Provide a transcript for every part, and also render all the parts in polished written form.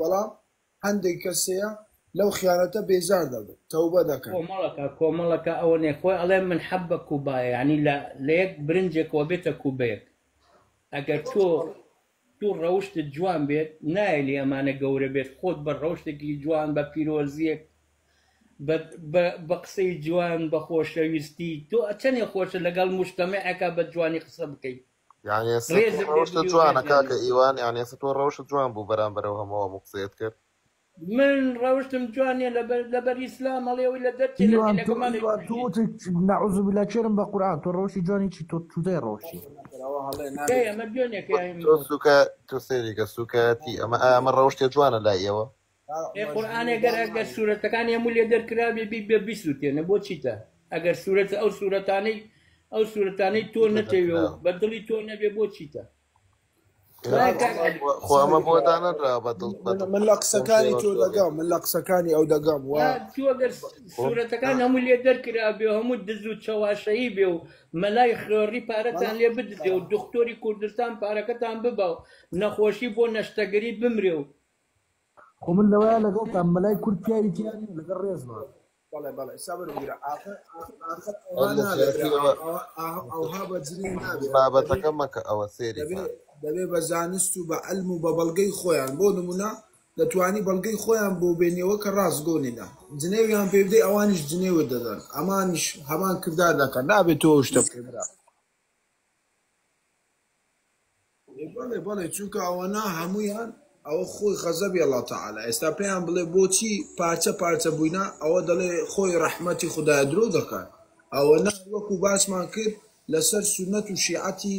بەڵام هەندێک کەسەیە لەو خیانەتە بێزار دەبێت تەوبە دەکەن. کۆمەڵەکە ئەوە نێ خۆی ئەڵێ من حەبە کوبایە، ینی لە یەک برنجێکەوە بێتە کوبەیەک. ئەگەر تۆ ڕەوشتت جوان بێت نایلی ئەمانە گەورە بێت، خۆت بە ڕەوشتێکی جوان بە پیرۆزیەک بە قسەی جوان بە خۆشەویستی تۆ چەندێ خۆشە لەگەڵ موجتەمەعێکا بە جوانی قسە بکەیت. يعني ڕەوشت جوانە کاکە ئیوان، یعنی تۆ ڕەوشت جوان بوو بەرامبەرەوە هەمووە قسەیت کرد. من ڕەوشتم جوانیە لەبەر ئیسلام هەڵێەوەی لە دەرچی نەعوذ بالله چێرم بە قورئان تۆ ڕەوشی جوانی چی تۆ چوتەی ڕەوشی ئەمە دوێنێکی تۆ سێریکە سوکەتی ئەمە ڕەوشتێ جوانە لای ئێوە. قورئانێگەر ئەگەر سوورەتەکانی هەموو لێ دەرکرابێ بێ بیسووتێنە بۆ چیتە؟ ئەگەر سوورەت ئەو سوورەتانەی تۆ نەتەوێ بە دڵی تۆ نەبێ بۆ چیتە؟ خۆ ئەمە بۆ دانەدرا من لە قسەکانی تۆ دەگەم، من لە قسەکانی ئەو دەگەم تۆ ئەگەر سوورەتەکان هەموو لێ دەرکرابێ و هەموو دز و چەواشەیی بێ و مەلای خێڕی پارەتان لێ بدرێ و دکتۆری کوردستان پارەکەتان ببە و نەخۆشی بۆ نەشتەگەری بمرێ و خۆ من لەوەیە لەگەڵتان مەلای کورد پیاوی تیانی لەگەڵ ڕێزمە. بەڵێ سەبر بگیرە ئەوها بەجنێ نابێت بابەتەکە مەکە ئەوە سێری دەبێ بە زانست و بە ئەلم و بە بەڵگەی خۆیان بۆ نمونە دەتوانی بەڵگەی خۆیان بۆ بێنیەوە کە ڕاستگۆنیدا جنێویان پێ بدەی ئەوانیش جنێوە دەدەن ئەمانیش هەمان کردار دەکەن نابێت تۆ شتە بکەیت. بەڵێ چونکە ئەوەنا هەموویان ئەوە خۆی غەزەبی ئەڵڵا تەعالا ئێستا پێیان بڵێ بۆچی پارچە پارچە بووینە ئەوە دەڵێ خۆی ڕەحمەتی خودایە درۆ دەکات. ئەوە نا وەکو باسمان کرد لەسەر سونەت و شیعەتی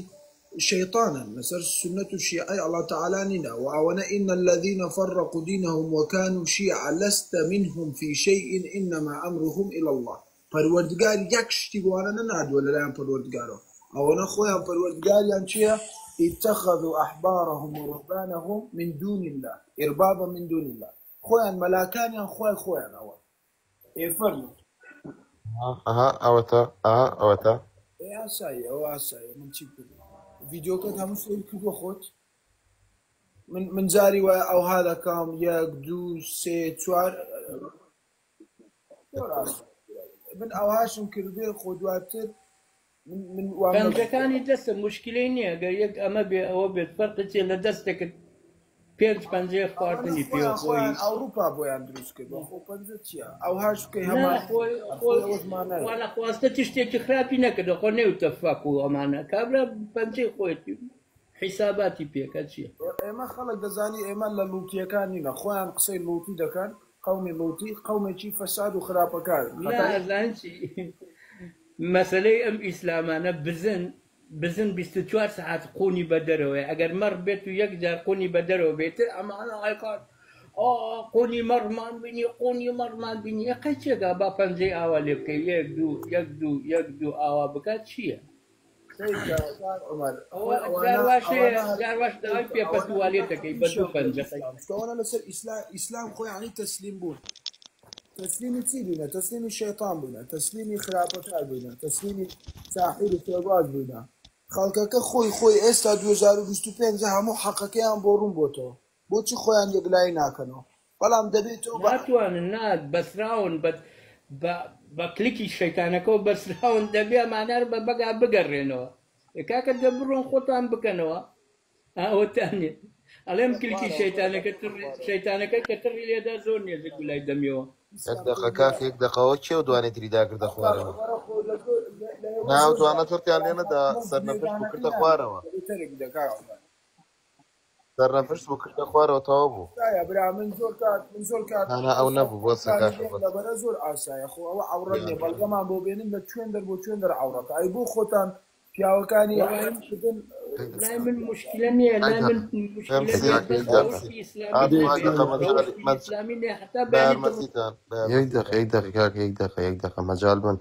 شيطانا مثل سنة الشيعة الله تعالى نينا وعونا إن الذين فرقوا دينهم وكانوا شيعا لست منهم في شيء إنما أمرهم إلى الله. پروردگار یکشتی بوانا نناد ولا لا پروردگارو أونا خويا پروردگار ينشيا اتخذوا أحبارهم ورهبانهم من دون الله إربابا من دون الله خويا ملاكان ين خويا أول إفرنا أوتا إيه أساي من تشيكو فيديو كنت هم سوي كذا خود من جاري أو هذا كام يك دو سه چوار من أوهاشم كربي خدواتر من كان كاني دست مشكلة أجر يك أما أو بفرق شيء لدستك بيرج بنجي خارطني فيه خوي أوروبا بويان دروس كده خو بنجتيا أوهاش كي هما وأنا خواسته تشتي خرابي نكده خوني وتفاقوا أمانة كابلا بنجي خويتي حساباتي بيك أشياء. ما خلق دزاني إما للوتي كانينا خوان قصي لوتي ده كان قومي لوتي قومي شي فساد وخراب كان. لا زانشي مسألة إسلامنا بزن 24 ساعت قوني بدروي اگر مر بيت يقدر قوني بدروي بيت اما انا قال قوني مر ما بيني قيتشا با بنجي اولك يقدو اوا بكات شيء عمر دارواش داي في بتواليتك بدو بنجي انا لسه اسلام خو يعني تسليم بون تسليمي تسيبنا تسليمي الشيطان بنا تسليمي خرافات بنا تسليمي ساحر وتواز بنا خەڵکەکە خۆی ئێستا 2025 هەموو حەقەکەیان بۆ ڕوون بۆتەوە بۆچی خۆیان یەکلایی ناکەنەوە بەڵام دەبێتەوە ناتوانن نات بەسراون بە کلیکی شەیتانەکە و بەسراون دەبێ ئەمانە بە بەگا بگەڕێنەوە کاکە دەبڕۆن خۆتان بکەنەوە ئەوەتانێ ئەڵێم کلیکی شەیتانەکە کە تڕی لێدا زۆر نێزێک گولای دەمیەوە یەک دقە کاک یەک دقەوە چێ و دوانێ تریدا کردە خوارەوە ناوتوانە تۆرتیان لێ نەدا سەرنەفشت بوو کردە خوارەوە سەرنەفشت بوو کردە خوارەوە تەواو بوو من زۆر کات ئەو نەبوو بۆ لەبەرە زۆر ئاسایە خۆ ئەوە عەورەت نیە بەڵگەمان بۆ بێنن لە چوێن بۆ چوێن دەر عەورەتە ئەی بۆ خۆتان پیاوەکانی لا من مشكلة نية لا من مشكلة إسلامي حتى يك دقيقة مجال من